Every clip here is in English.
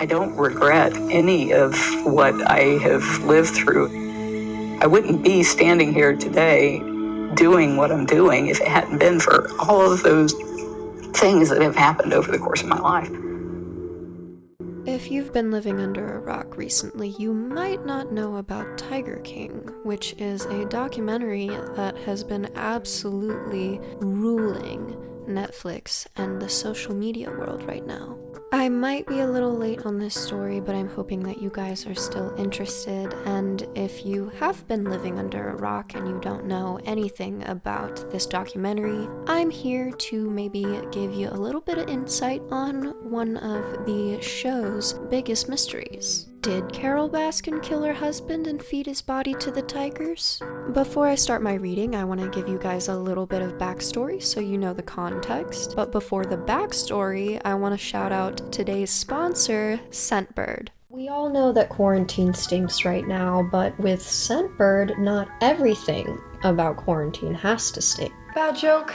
I don't regret any of what I have lived through. I wouldn't be standing here today doing what I'm doing if it hadn't been for all of those things that have happened over the course of my life. If you've been living under a rock recently, you might not know about Tiger King, which is a documentary that has been absolutely ruling Netflix and the social media world right now. I might be a little late on this story, but I'm hoping that you guys are still interested, and if you have been living under a rock and you don't know anything about this documentary, I'm here to maybe give you a little bit of insight on one of the show's biggest mysteries. Did Carole Baskin kill her husband and feed his body to the tigers? Before I start my reading, I want to give you guys a little bit of backstory so you know the context. But before the backstory, I want to shout out today's sponsor, Scentbird. We all know that quarantine stinks right now, but with Scentbird, not everything about quarantine has to stink. Bad joke.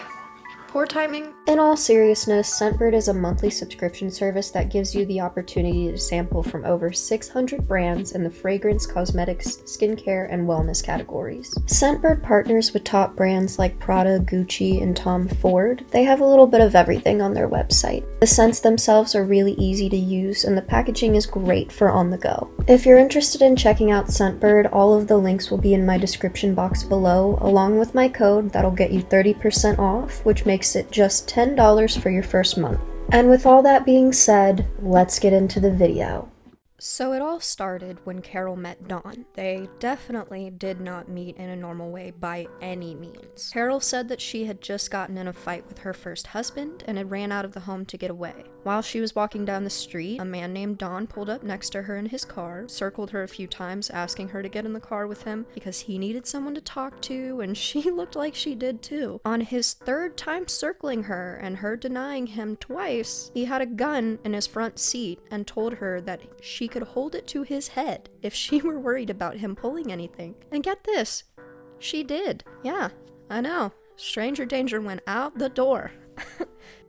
Poor timing. In all seriousness, Scentbird is a monthly subscription service that gives you the opportunity to sample from over 600 brands in the fragrance, cosmetics, skincare, and wellness categories. Scentbird partners with top brands like Prada, Gucci, and Tom Ford. They have a little bit of everything on their website. The scents themselves are really easy to use, and the packaging is great for on the go. If you're interested in checking out Scentbird, all of the links will be in my description box below, along with my code that'll get you 30% off, which makes it just $10 for your first month. And with all that being said, let's get into the video. So it all started when Carole met Dawn. They definitely did not meet in a normal way by any means. Carole said that she had just gotten in a fight with her first husband and had ran out of the home to get away. While she was walking down the street, a man named Don pulled up next to her in his car, circled her a few times, asking her to get in the car with him because he needed someone to talk to, and she looked like she did too. On his third time circling her and her denying him twice, he had a gun in his front seat and told her that she could hold it to his head if she were worried about him pulling anything. And get this, she did. Yeah, I know. Stranger danger went out the door.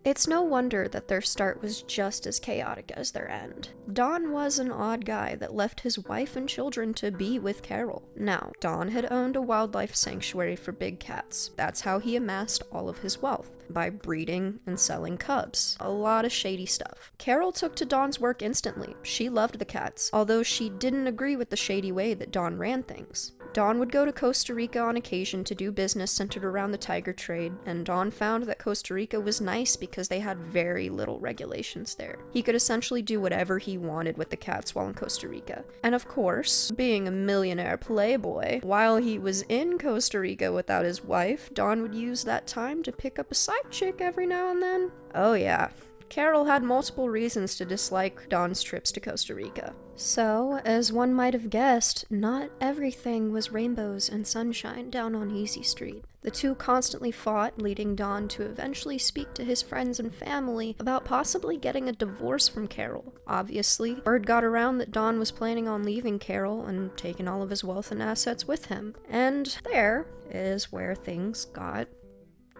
It's no wonder that their start was just as chaotic as their end. Don was an odd guy that left his wife and children to be with Carole. Now, Don had owned a wildlife sanctuary for big cats. That's how he amassed all of his wealth, by breeding and selling cubs. A lot of shady stuff. Carole took to Don's work instantly. She loved the cats, although she didn't agree with the shady way that Don ran things. Don would go to Costa Rica on occasion to do business centered around the tiger trade, and Don found that Costa Rica was nice because they had very little regulations there. He could essentially do whatever he wanted with the cats while in Costa Rica. And of course, being a millionaire playboy, while he was in Costa Rica without his wife, Don would use that time to pick up a side chick every now and then. Oh yeah. Carole had multiple reasons to dislike Don's trips to Costa Rica. So, as one might have guessed, not everything was rainbows and sunshine down on Easy Street. The two constantly fought, leading Don to eventually speak to his friends and family about possibly getting a divorce from Carole. Obviously, word got around that Don was planning on leaving Carole and taking all of his wealth and assets with him. And there is where things got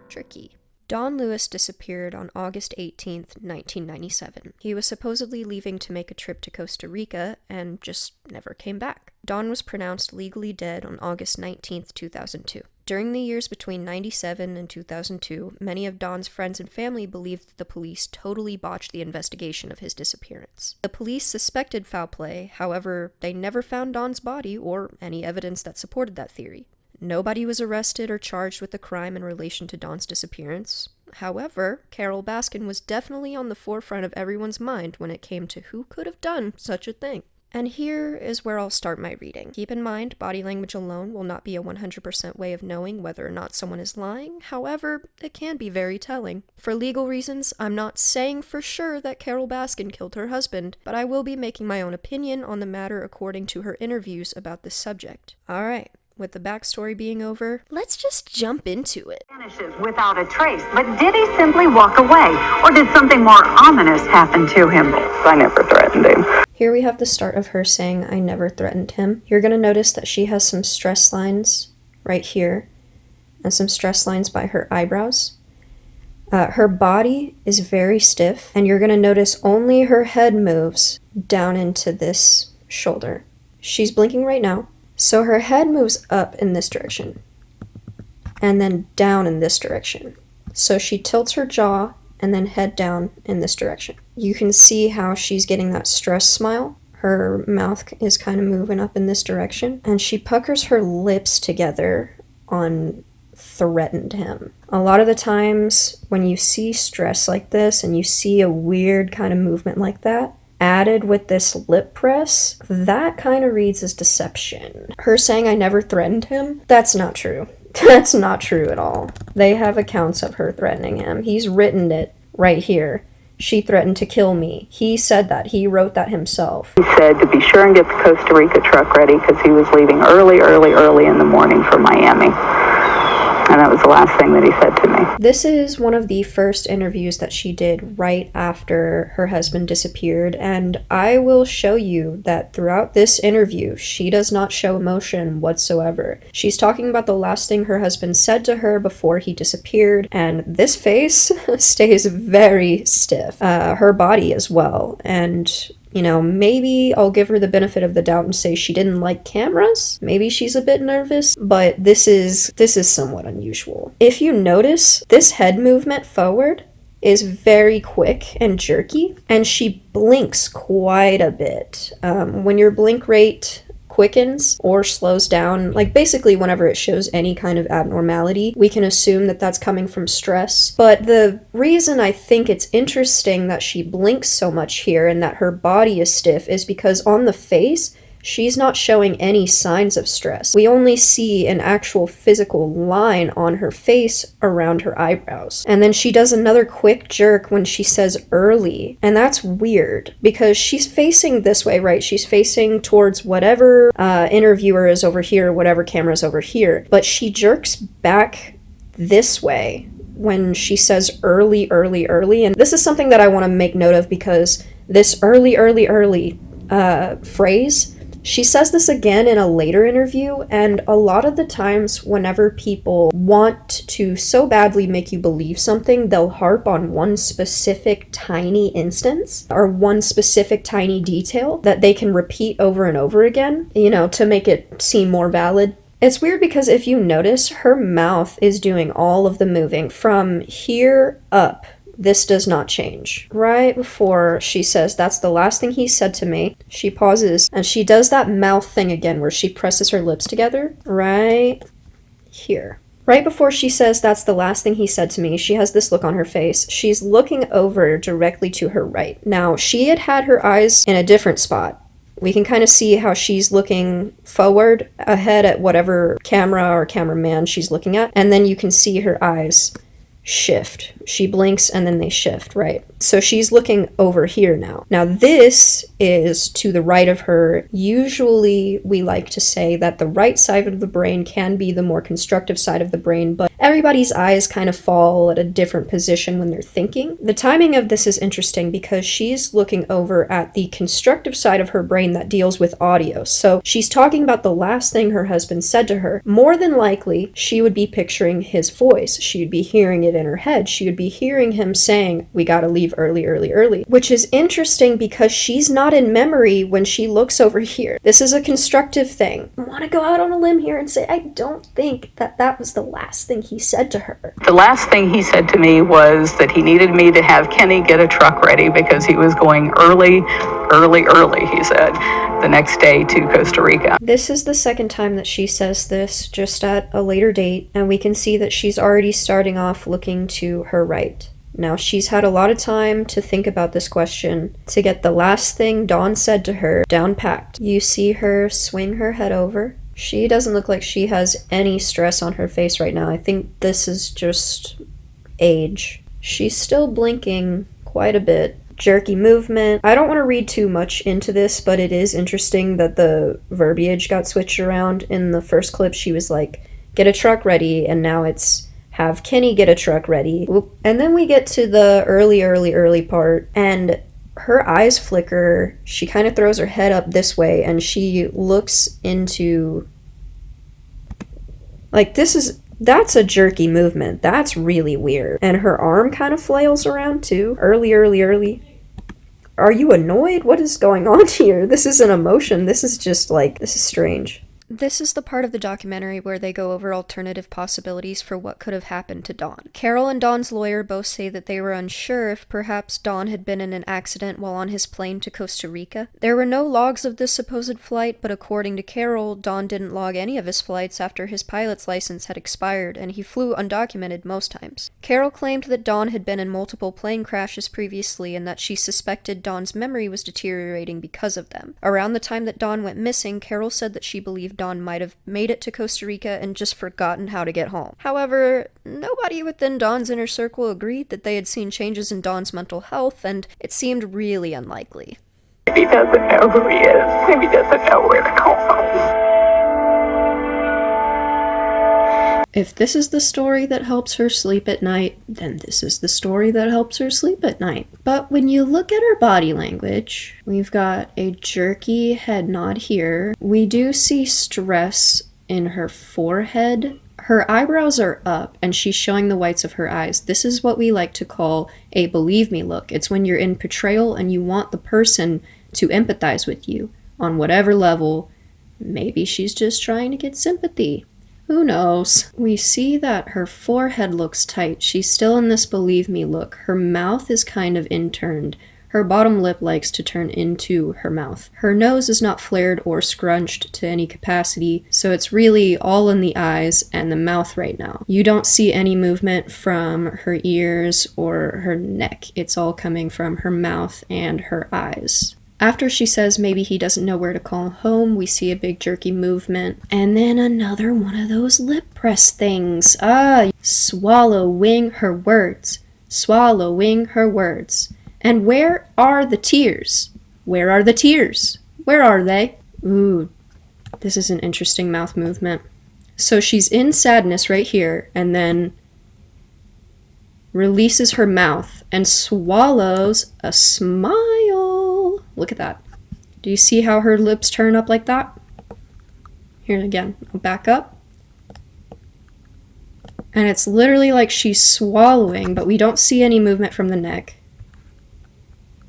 tricky. Don Lewis disappeared on August 18th, 1997. He was supposedly leaving to make a trip to Costa Rica and just never came back. Don was pronounced legally dead on August 19th, 2002. During the years between 1997 and 2002, many of Don's friends and family believed that the police totally botched the investigation of his disappearance. The police suspected foul play, however, they never found Don's body or any evidence that supported that theory. Nobody was arrested or charged with a crime in relation to Don's disappearance. However, Carole Baskin was definitely on the forefront of everyone's mind when it came to who could have done such a thing. And here is where I'll start my reading. Keep in mind, body language alone will not be a 100% way of knowing whether or not someone is lying. However, it can be very telling. For legal reasons, I'm not saying for sure that Carole Baskin killed her husband, but I will be making my own opinion on the matter according to her interviews about this subject. Alright. With the backstory being over, let's just jump into it. Vanishes without a trace, but did he simply walk away, or did something more ominous happen to him? I never threatened him. Here we have the start of her saying, I never threatened him. You're going to notice that she has some stress lines right here, and some stress lines by her eyebrows. Her body is very stiff, and you're going to notice only her head moves. down into this shoulder. She's blinking right now. So her head moves up in this direction and then down in this direction. So she tilts her jaw and then head down in this direction. You can see how she's getting that stress smile. Her mouth is kind of moving up in this direction, and she puckers her lips together on threatened him. A lot of the times when you see stress like this and you see a weird kind of movement like that, added with this lip press, that kind of reads as deception. Her saying I never threatened him, that's not true. That's not true at all. They have accounts of her threatening him. He's written it right here. She threatened to kill me. He said that. He wrote that himself. He said to be sure and get the Costa Rica truck ready because he was leaving early in the morning for Miami. And that was the last thing that he said to me. This is one of the first interviews that she did right after her husband disappeared, and I will show you that throughout this interview, she does not show emotion whatsoever. She's talking about the last thing her husband said to her before he disappeared, and this face stays very stiff. Her body as well, and you know, maybe I'll give her the benefit of the doubt and say she didn't like cameras. Maybe she's a bit nervous, but this is somewhat unusual. If you notice, this head movement forward is very quick and jerky, and she blinks quite a bit. When your blink rate quickens or slows down, like basically whenever it shows any kind of abnormality, we can assume that that's coming from stress. But the reason I think it's interesting that she blinks so much here and that her body is stiff is because on the face, she's not showing any signs of stress. We only see an actual physical line on her face around her eyebrows. And then she does another quick jerk when she says early. And that's weird because she's facing this way, right? She's facing towards whatever interviewer is over here, whatever camera is over here. But she jerks back this way when she says early. And this is something that I want to make note of because this early phrase, she says this again in a later interview, and a lot of the times whenever people want to so badly make you believe something, they'll harp on one specific tiny instance or one specific tiny detail that they can repeat over and over again, you know, to make it seem more valid. It's weird because if you notice, her mouth is doing all of the moving from here up. This does not change. Right before she says, that's the last thing he said to me, she pauses and she does that mouth thing again where she presses her lips together right here. Right before she says, that's the last thing he said to me, she has this look on her face. She's looking over directly to her right. Now, she had her eyes in a different spot. We can kind of see how she's looking forward ahead at whatever camera or cameraman she's looking at, and then you can see her eyes shift. She blinks and then they shift, right? So she's looking over here now. Now this is to the right of her. Usually we like to say that the right side of the brain can be the more constructive side of the brain, but everybody's eyes kind of fall at a different position when they're thinking. The timing of this is interesting because she's looking over at the constructive side of her brain that deals with audio. So she's talking about the last thing her husband said to her. More than likely, she would be picturing his voice. She would be hearing it in her head. She would be hearing him saying, we gotta leave early, which is interesting because she's not in memory when she looks over here. This is a constructive thing. I want to go out on a limb here and say, I don't think that that was the last thing he said to her. The last thing he said to me was that he needed me to have Kenny get a truck ready because he was going early, he said, the next day to Costa Rica. This is the second time that she says this, just at a later date, and we can see that she's already starting off looking to her right. Now, she's had a lot of time to think about this question, to get the last thing Dawn said to her down packed. You see her swing her head over. She doesn't look like she has any stress on her face right now. I think this is just age. She's still blinking quite a bit. Jerky movement. I don't want to read too much into this, but it is interesting that the verbiage got switched around. In the first clip, she was like, get a truck ready, and now it's have Kenny get a truck ready. And then we get to the early part, and her eyes flicker. She kind of throws her head up this way, and she looks into... like, that's a jerky movement. That's really weird. And her arm kind of flails around, too. Early. Are you annoyed? What is going on here? This is an emotion. This is just like, this is strange. This is the part of the documentary where they go over alternative possibilities for what could have happened to Dawn. Carole and Dawn's lawyer both say that they were unsure if perhaps Dawn had been in an accident while on his plane to Costa Rica. There were no logs of this supposed flight, but according to Carole, Dawn didn't log any of his flights after his pilot's license had expired, and he flew undocumented most times. Carole claimed that Dawn had been in multiple plane crashes previously and that she suspected Dawn's memory was deteriorating because of them. Around the time that Dawn went missing, Carole said that she believed Dawn might have made it to Costa Rica and just forgotten how to get home. However, nobody within Dawn's inner circle agreed that they had seen changes in Dawn's mental health, and it seemed really unlikely. Maybe he doesn't know who he is. Maybe he doesn't know where to call home. If this is the story that helps her sleep at night, then this is the story that helps her sleep at night. But when you look at her body language, we've got a jerky head nod here. We do see stress in her forehead. Her eyebrows are up and she's showing the whites of her eyes. This is what we like to call a believe me look. It's when you're in portrayal and you want the person to empathize with you on whatever level. Maybe she's just trying to get sympathy. Who knows? We see that her forehead looks tight. She's still in this believe me look. Her mouth is kind of inturned. Her bottom lip likes to turn into her mouth. Her nose is not flared or scrunched to any capacity, so it's really all in the eyes and the mouth right now. You don't see any movement from her ears or her neck. It's all coming from her mouth and her eyes. After she says maybe he doesn't know where to call home, we see a big jerky movement. And then another one of those lip press things. Swallowing her words. Swallowing her words. And where are the tears? Where are the tears? Where are they? Ooh, this is an interesting mouth movement. So she's in sadness right here, and then releases her mouth and swallows a smile. Look at that. Do you see how her lips turn up like that? Here again, I'll back up. And it's literally like she's swallowing, but we don't see any movement from the neck.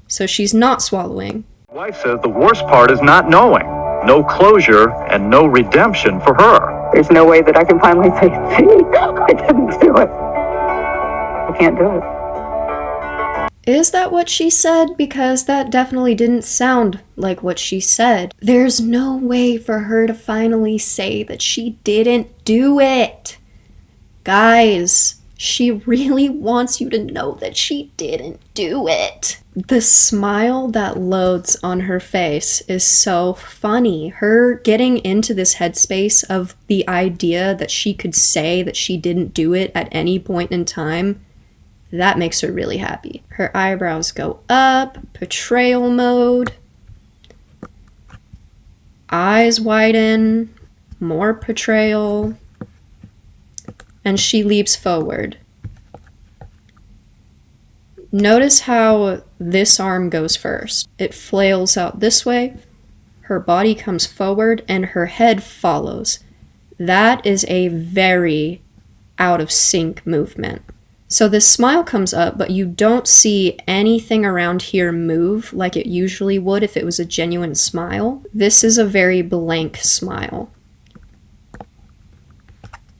So she's not swallowing. Wife says the worst part is not knowing. No closure and no redemption for her. There's no way that I can finally say, see, I didn't do it. I can't do it. Is that what she said? Because that definitely didn't sound like what she said. There's no way for her to finally say that she didn't do it. Guys, she really wants you to know that she didn't do it. The smile that loads on her face is so funny. Her getting into this headspace of the idea that she could say that she didn't do it at any point in time, that makes her really happy. Her eyebrows go up, portrayal mode, eyes widen, more portrayal, and she leaps forward. Notice how this arm goes first. It flails out this way, her body comes forward, and her head follows. That is a very out of sync movement. So this smile comes up, but you don't see anything around here move like it usually would if it was a genuine smile. This is a very blank smile.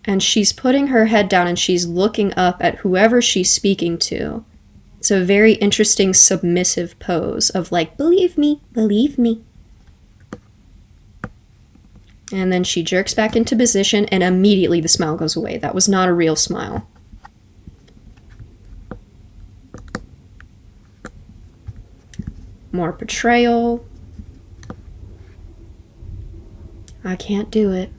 And she's putting her head down and she's looking up at whoever she's speaking to. It's a very interesting submissive pose of like, believe me, believe me. And then she jerks back into position and immediately the smile goes away. That was not a real smile. More portrayal. I can't do it.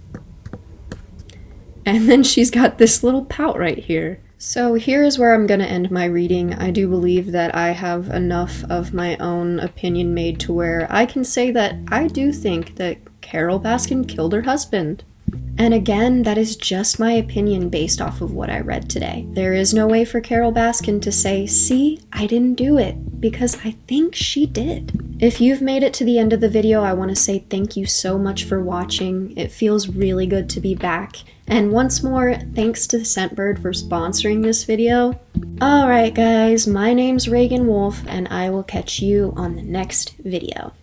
And then she's got this little pout right here. So here is where I'm going to end my reading. I do believe that I have enough of my own opinion made to where I can say that I do think that Carole Baskin killed her husband. And again, that is just my opinion based off of what I read today. There is no way for Carole Baskin to say, see, I didn't do it, because I think she did. If you've made it to the end of the video, I want to say thank you so much for watching. It feels really good to be back. And once more, thanks to Scentbird for sponsoring this video. Alright guys, my name's Reagan Wolf, and I will catch you on the next video.